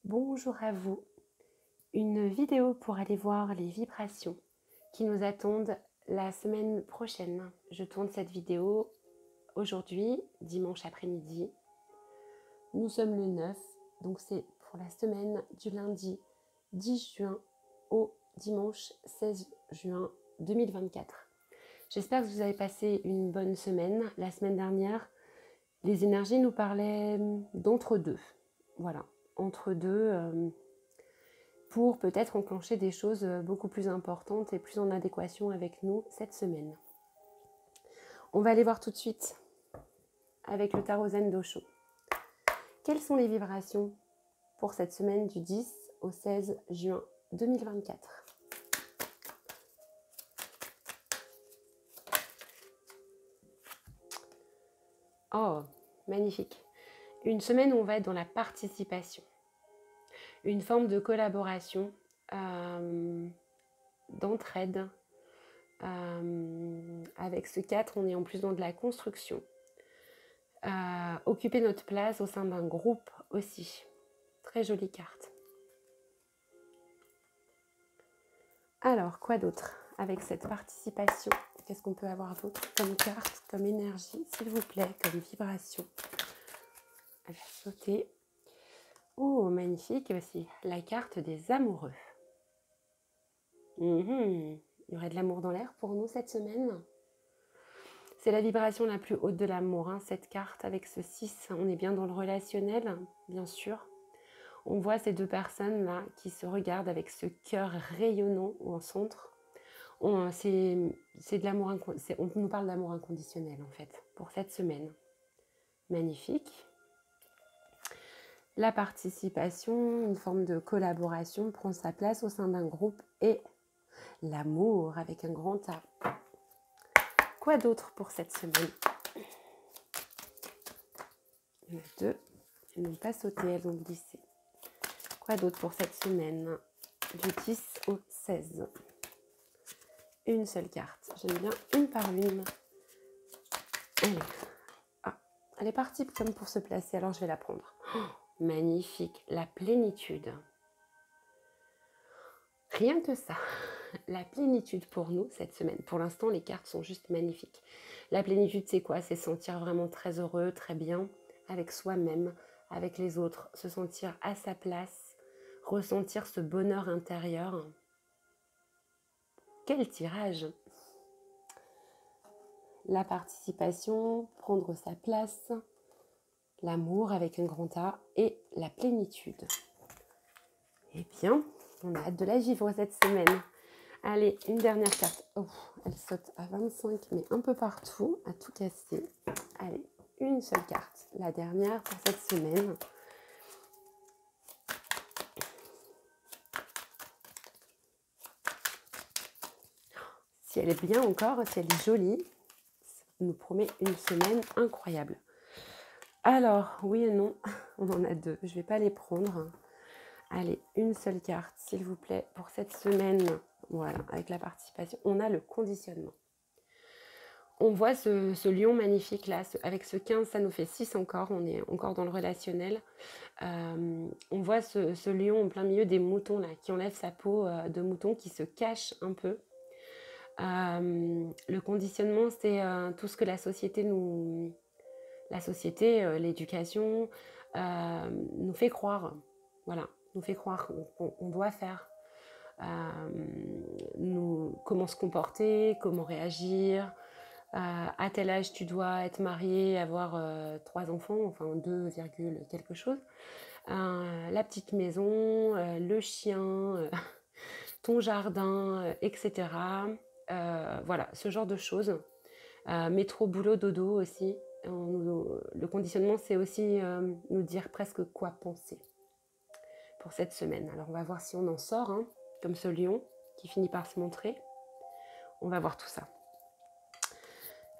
Bonjour à vous, une vidéo pour aller voir les vibrations qui nous attendent la semaine prochaine. Je tourne cette vidéo aujourd'hui, dimanche après-midi. Nous sommes le 9, donc c'est pour la semaine du lundi 10 juin au dimanche 16 juin 2024. J'espère que vous avez passé une bonne semaine. La semaine dernière, les énergies nous parlaient d'entre-deux. Voilà, entre-deux. Pour peut-être enclencher des choses beaucoup plus importantes et plus en adéquation avec nous cette semaine. On va aller voir tout de suite avec le tarot Zen d'Osho. Quelles sont les vibrations pour cette semaine du 10 au 16 juin 2024 ? Oh, magnifique. Une semaine où on va être dans la participation. Une forme de collaboration, d'entraide. Avec ce 4, on est en plus dans de la construction. Occuper notre place au sein d'un groupe aussi. Très jolie carte. Alors, quoi d'autre avec cette participation? Qu'est-ce qu'on peut avoir d'autre comme carte, comme énergie, s'il vous plaît, comme vibration? Elle va sauter. Oh, magnifique aussi. La carte des amoureux. Il y aurait de l'amour dans l'air pour nous cette semaine. C'est la vibration la plus haute de l'amour, cette carte avec ce 6. On est bien dans le relationnel, bien sûr. On voit ces deux personnes-là qui se regardent avec ce cœur rayonnant au centre. C'est de l'amour, on nous parle d'amour inconditionnel en fait, pour cette semaine. Magnifique. La participation, une forme de collaboration prend sa place au sein d'un groupe et l'amour avec un grand A. Quoi d'autre pour cette semaine? Il y en a deux, elles n'ont pas sauté, elles ont glissé. Quoi d'autre pour cette semaine du 10 au 16? Une seule carte. J'aime bien une par une. Allez. Ah, elle est partie comme pour se placer, alors je vais la prendre. Oh, magnifique. La plénitude. Rien que ça. La plénitude pour nous cette semaine. Pour l'instant, les cartes sont juste magnifiques. La plénitude, c'est quoi? C'est se sentir vraiment très heureux, très bien avec soi-même, avec les autres, se sentir à sa place, ressentir ce bonheur intérieur. Quel tirage! La participation, prendre sa place, l'amour avec un grand A et la plénitude. Eh bien, on a hâte de la vivre cette semaine. Allez, une dernière carte. Oh, elle saute à 25, mais un peu partout, à tout casser. Allez, une seule carte. La dernière pour cette semaine. Si elle est bien encore, si elle est jolie, ça nous promet une semaine incroyable. Alors, oui et non, on en a deux. Je ne vais pas les prendre. Allez, une seule carte, s'il vous plaît, pour cette semaine. Voilà, avec la participation. On a le conditionnement. On voit ce lion magnifique là, avec ce 15, ça nous fait 6 encore. On est encore dans le relationnel. On voit ce lion en plein milieu des moutons là, qui enlève sa peau de mouton, qui se cache un peu. Le conditionnement, c'est tout ce que la société l'éducation nous fait croire. Voilà, nous fait croire qu'on doit faire. Comment se comporter, comment réagir. À tel âge, tu dois être marié, avoir 3 enfants, enfin 2, quelque chose. La petite maison, le chien, ton jardin, etc. Voilà, ce genre de choses. Métro, boulot, dodo aussi. Le conditionnement, c'est aussi nous dire presque quoi penser pour cette semaine. Alors, on va voir si on en sort, comme ce lion qui finit par se montrer. On va voir tout ça.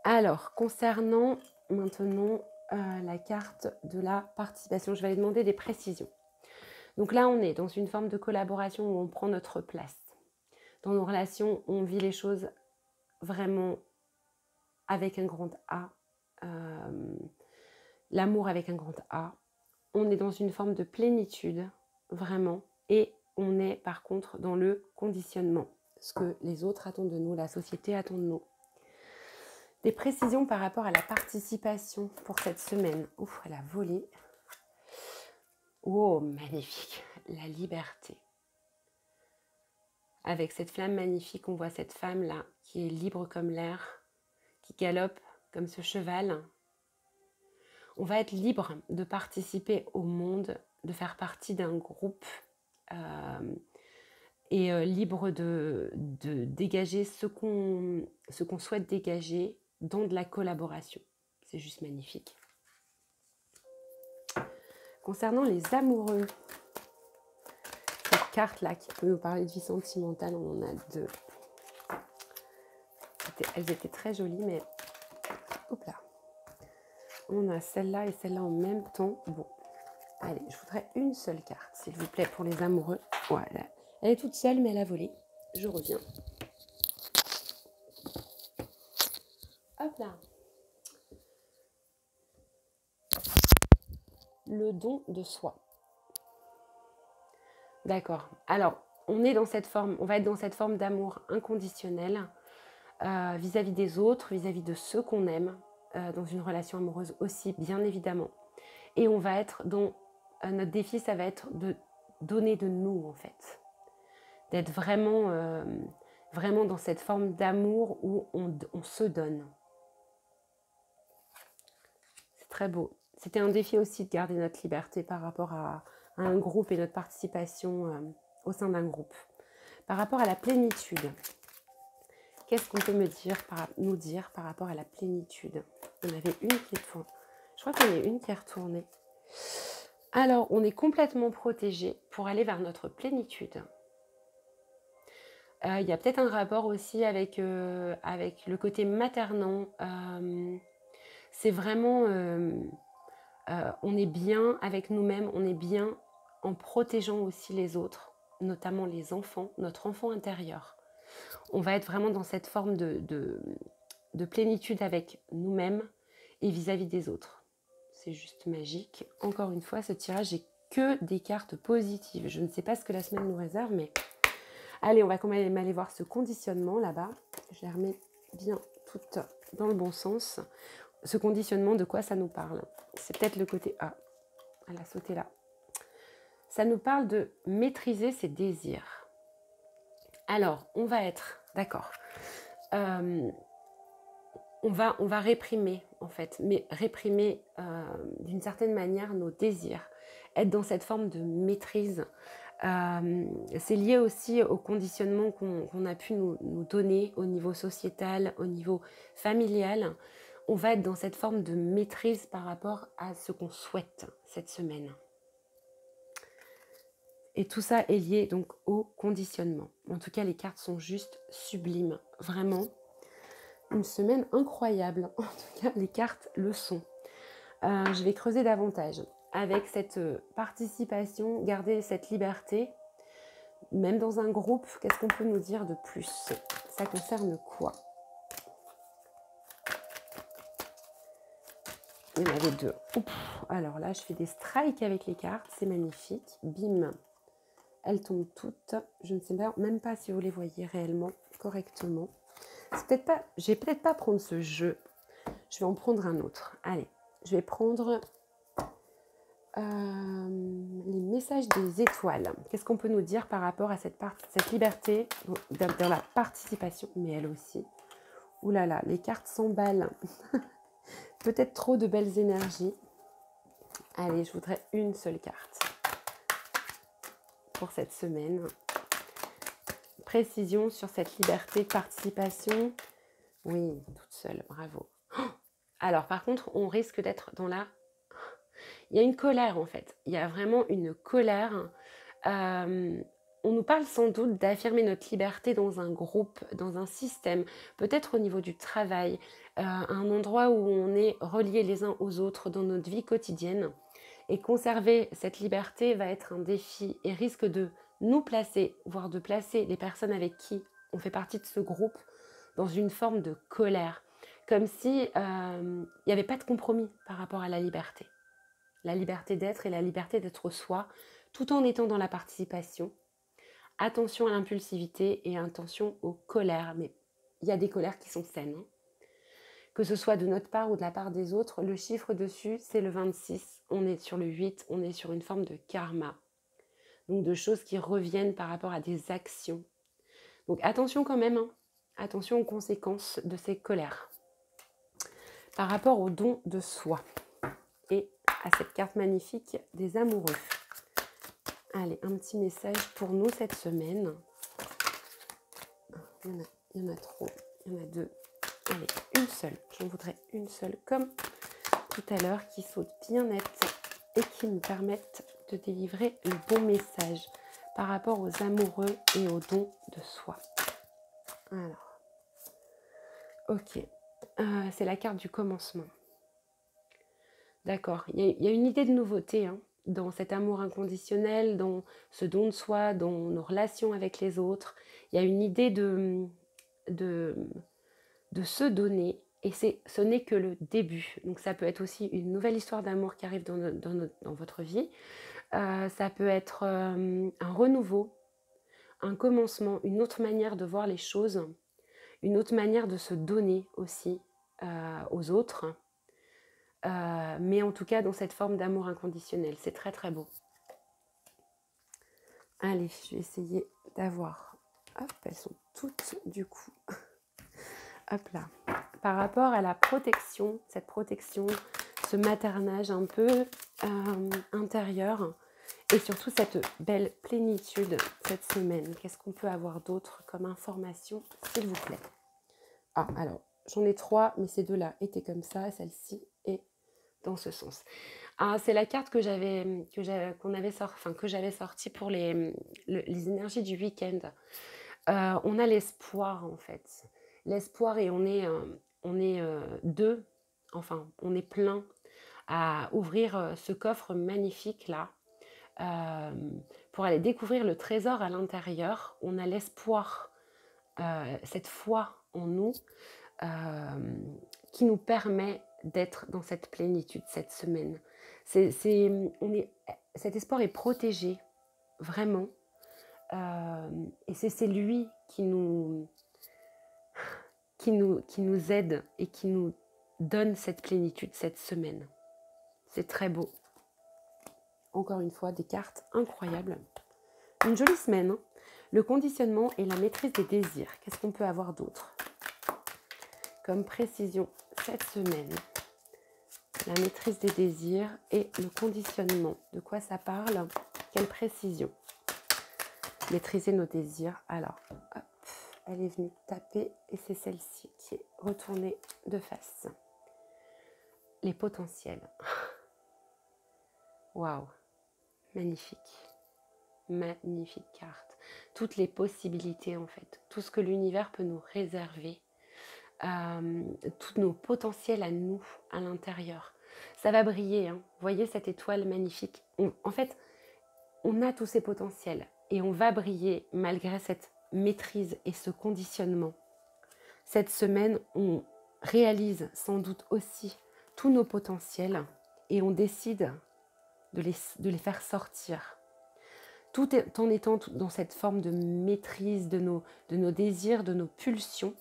Alors, concernant maintenant la carte de la participation, je vais aller demander des précisions. Donc là, on est dans une forme de collaboration où on prend notre place. Dans nos relations, on vit les choses vraiment avec un grand A. L'amour avec un grand A. On est dans une forme de plénitude. vraiment, et on est par contre dans le conditionnement, ce que les autres attendent de nous, la société attend de nous. Des précisions par rapport à la participation pour cette semaine. Ouf, elle a volé. Oh, magnifique, la liberté. Avec cette flamme magnifique, on voit cette femme-là qui est libre comme l'air, qui galope comme ce cheval. On va être libre de participer au monde, de faire partie d'un groupe et libre de dégager ce qu'on souhaite dégager dans de la collaboration. C'est juste magnifique. Concernant les amoureux, cette carte-là qui peut nous parler de vie sentimentale, on en a deux. Elles étaient très jolies, mais hop là. On a celle-là et celle-là en même temps. Bon, allez, je voudrais une seule carte, s'il vous plaît, pour les amoureux. Voilà. Elle est toute seule, mais elle a volé. Je reviens. Hop là. Le don de soi. D'accord. Alors, on est dans cette forme, on va être dans cette forme d'amour inconditionnel vis-à-vis des autres, vis-à-vis de ceux qu'on aime, dans une relation amoureuse aussi, bien évidemment. Et on va être dans... notre défi, ça va être de donner de nous, en fait. D'être vraiment, vraiment dans cette forme d'amour où on se donne. C'est très beau. C'était un défi aussi de garder notre liberté par rapport à un groupe et notre participation au sein d'un groupe. Par rapport à la plénitude, qu'est-ce qu'on peut nous dire par rapport à la plénitude? On avait une qui est tournée. Je crois qu'il y en a une qui est retournée. Alors, on est complètement protégé pour aller vers notre plénitude. Il y a peut-être un rapport aussi avec le côté maternant. C'est vraiment... on est bien avec nous-mêmes, on est bien en protégeant aussi les autres, notamment les enfants, notre enfant intérieur. On va être vraiment dans cette forme de plénitude avec nous-mêmes et vis-à-vis des autres. C'est juste magique. Encore une fois, ce tirage n'est que des cartes positives. Je ne sais pas ce que la semaine nous réserve, mais... Allez, on va quand même aller voir ce conditionnement là-bas. Je les remets bien toutes dans le bon sens. Ce conditionnement, de quoi ça nous parle? C'est peut-être le côté A. Elle a sauté là. Ça nous parle de maîtriser ses désirs. Alors, on va être, d'accord, on va réprimer, en fait, mais réprimer d'une certaine manière nos désirs, être dans cette forme de maîtrise. C'est lié aussi au conditionnement qu'on a pu nous donner au niveau sociétal, au niveau familial. On va être dans cette forme de maîtrise par rapport à ce qu'on souhaite cette semaine. Et tout ça est lié donc au conditionnement. En tout cas, les cartes sont juste sublimes. Vraiment, une semaine incroyable. En tout cas, les cartes le sont. Je vais creuser davantage. Avec cette participation, garder cette liberté, même dans un groupe, qu'est-ce qu'on peut nous dire de plus? Ça concerne quoi? Il y en avait deux. Oups. Alors là, je fais des strikes avec les cartes, c'est magnifique. Bim, elles tombent toutes. Je ne sais même pas si vous les voyez réellement correctement. Je vais peut-être pas prendre ce jeu. Je vais en prendre un autre. Allez, je vais prendre les messages des étoiles. Qu'est-ce qu'on peut nous dire par rapport à cette liberté dans la participation? Mais elle aussi. Ouh là là, les cartes s'emballent. Peut-être trop de belles énergies. Allez, je voudrais une seule carte pour cette semaine. Précision sur cette liberté de participation. Oui, toute seule, bravo. Alors, par contre, on risque d'être dans la... Il y a une colère, en fait. Il y a vraiment une colère. On nous parle sans doute d'affirmer notre liberté dans un groupe, dans un système, peut-être au niveau du travail, un endroit où on est reliés les uns aux autres dans notre vie quotidienne. Et conserver cette liberté va être un défi et risque de nous placer, voire de placer les personnes avec qui on fait partie de ce groupe dans une forme de colère, comme si il n'y avait pas de compromis par rapport à la liberté. La liberté d'être et la liberté d'être soi, tout en étant dans la participation. Attention à l'impulsivité et attention aux colères, mais il y a des colères qui sont saines, hein. Que ce soit de notre part ou de la part des autres, le chiffre dessus, c'est le 26, on est sur le 8, on est sur une forme de karma, donc de choses qui reviennent par rapport à des actions. Donc attention quand même, hein. Attention aux conséquences de ces colères. Par rapport au don de soi et à cette carte magnifique des amoureux. Allez, un petit message pour nous cette semaine. Il y en a trop, il y en a deux. Allez, une seule. J'en voudrais une seule, comme tout à l'heure, qui saute bien nette et qui me permette de délivrer le bon message par rapport aux amoureux et au don de soi. Alors, ok. C'est la carte du commencement. D'accord, il y a une idée de nouveauté, hein, dans cet amour inconditionnel, dans ce don de soi, dans nos relations avec les autres. Il y a une idée de se donner, et ce n'est que le début. Donc ça peut être aussi une nouvelle histoire d'amour qui arrive dans votre vie. Ça peut être un renouveau, un commencement, une autre manière de voir les choses, une autre manière de se donner aussi aux autres. Mais en tout cas dans cette forme d'amour inconditionnel. C'est très très beau. Allez, je vais essayer d'avoir... Hop, elles sont toutes du coup. Hop là. Par rapport à la protection, cette protection, ce maternage un peu intérieur, et surtout cette belle plénitude cette semaine. Qu'est-ce qu'on peut avoir d'autre comme information, s'il vous plaît? Ah, alors, j'en ai trois, mais ces deux-là étaient comme ça, celle-ci est dans ce sens. Ah, c'est la carte que j'avais sortie pour les énergies du week-end. On a l'espoir en fait. L'espoir, et on est deux, enfin on est plein à ouvrir ce coffre magnifique là pour aller découvrir le trésor à l'intérieur. On a l'espoir, cette foi en nous qui nous permet d'être dans cette plénitude cette semaine. Cet espoir est protégé, vraiment. Et c'est lui qui nous aide et qui nous donne cette plénitude cette semaine. C'est très beau. Encore une fois, des cartes incroyables. Une jolie semaine, hein. Le conditionnement et la maîtrise des désirs. Qu'est-ce qu'on peut avoir d'autre comme précision cette semaine? La maîtrise des désirs et le conditionnement. De quoi ça parle? Quelle précision? Maîtriser nos désirs. Alors, hop, elle est venue taper et c'est celle-ci qui est retournée de face. Les potentiels. Waouh, magnifique. Magnifique carte. Toutes les possibilités en fait. Tout ce que l'univers peut nous réserver. Tous nos potentiels à nous, à l'intérieur. Ça va briller, hein. Vous voyez cette étoile magnifique. En fait, on a tous ces potentiels et on va briller malgré cette maîtrise et ce conditionnement. Cette semaine, on réalise sans doute aussi tous nos potentiels et on décide de les faire sortir. Tout en étant dans cette forme de maîtrise de nos désirs, de nos pulsions,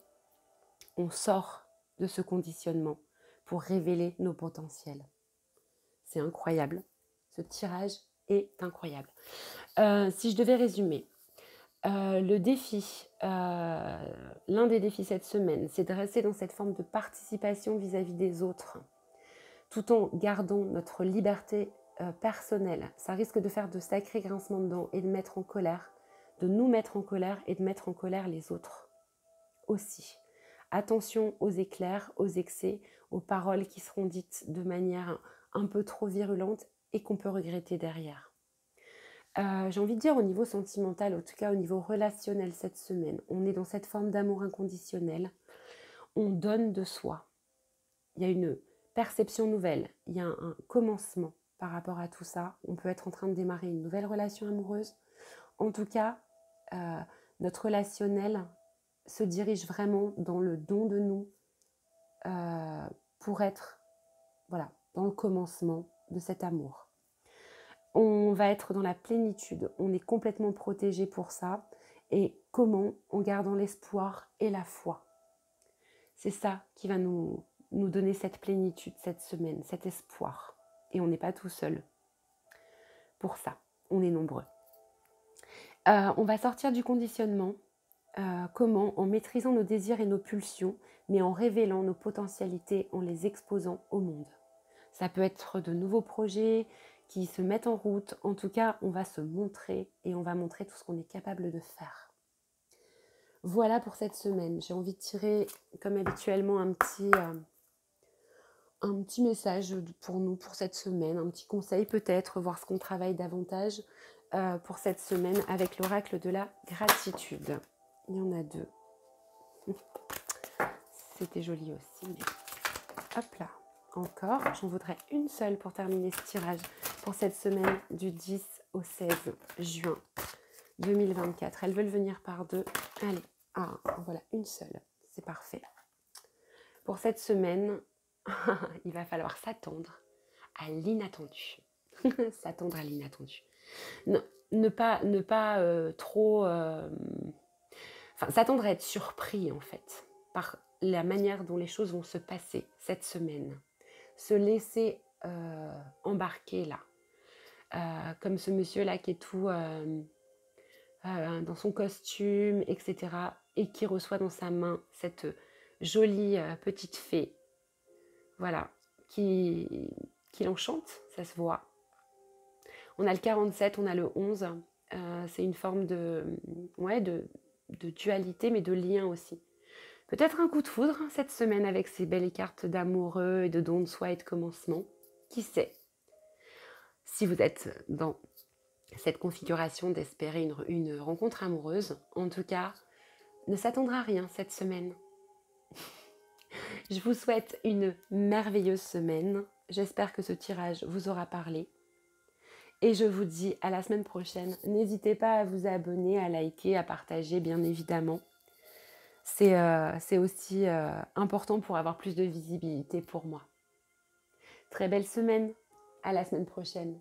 on sort de ce conditionnement pour révéler nos potentiels. C'est incroyable. Ce tirage est incroyable. Si je devais résumer, le défi, l'un des défis cette semaine, c'est de rester dans cette forme de participation vis-à-vis des autres, tout en gardant notre liberté personnelle. Ça risque de faire de sacrés grincements de dents et de mettre en colère, de nous mettre en colère et de mettre en colère les autres aussi. Attention aux éclairs, aux excès, aux paroles qui seront dites de manière un peu trop virulente et qu'on peut regretter derrière. J'ai envie de dire au niveau sentimental, en tout cas au niveau relationnel cette semaine, on est dans cette forme d'amour inconditionnel, on donne de soi. Il y a une perception nouvelle, il y a un commencement par rapport à tout ça. On peut être en train de démarrer une nouvelle relation amoureuse. En tout cas, notre relationnel se dirige vraiment dans le don de nous pour être dans le commencement de cet amour. On va être dans la plénitude, on est complètement protégé pour ça. Et comment? En gardant l'espoir et la foi. C'est ça qui va nous donner cette plénitude cette semaine, cet espoir. Et on n'est pas tout seul. Pour ça, on est nombreux. On va sortir du conditionnement. Comment? En maîtrisant nos désirs et nos pulsions, mais en révélant nos potentialités, en les exposant au monde. Ça peut être de nouveaux projets qui se mettent en route. En tout cas, on va se montrer et on va montrer tout ce qu'on est capable de faire. Voilà pour cette semaine. J'ai envie de tirer, comme habituellement, un petit message pour nous, pour cette semaine. Un petit conseil peut-être, voir ce qu'on travaille davantage pour cette semaine avec l'oracle de la gratitude. Il y en a 2. C'était joli aussi. Mais... hop là. Encore, j'en voudrais une seule pour terminer ce tirage pour cette semaine du 10 au 16 juin 2024. Elles veulent venir par 2. Allez, voilà, une seule. C'est parfait. Pour cette semaine, il va falloir s'attendre à l'inattendu. S'attendre à l'inattendu. Ne pas trop... s'attendre à être surpris, en fait, par la manière dont les choses vont se passer cette semaine. Se laisser embarquer là, comme ce monsieur-là qui est tout dans son costume, etc. et qui reçoit dans sa main cette jolie petite fée, voilà, qui l'enchante, ça se voit. On a le 47, on a le 11, c'est une forme de dualité, mais de lien aussi. Peut-être un coup de foudre cette semaine avec ces belles cartes d'amoureux et de don de soi et de commencement. Qui sait? Si vous êtes dans cette configuration d'espérer une rencontre amoureuse, en tout cas, ne s'attendre à rien cette semaine. Je vous souhaite une merveilleuse semaine. J'espère que ce tirage vous aura parlé. Et je vous dis à la semaine prochaine. N'hésitez pas à vous abonner, à liker, à partager, bien évidemment. C'est aussi important pour avoir plus de visibilité pour moi. Très belle semaine, à la semaine prochaine.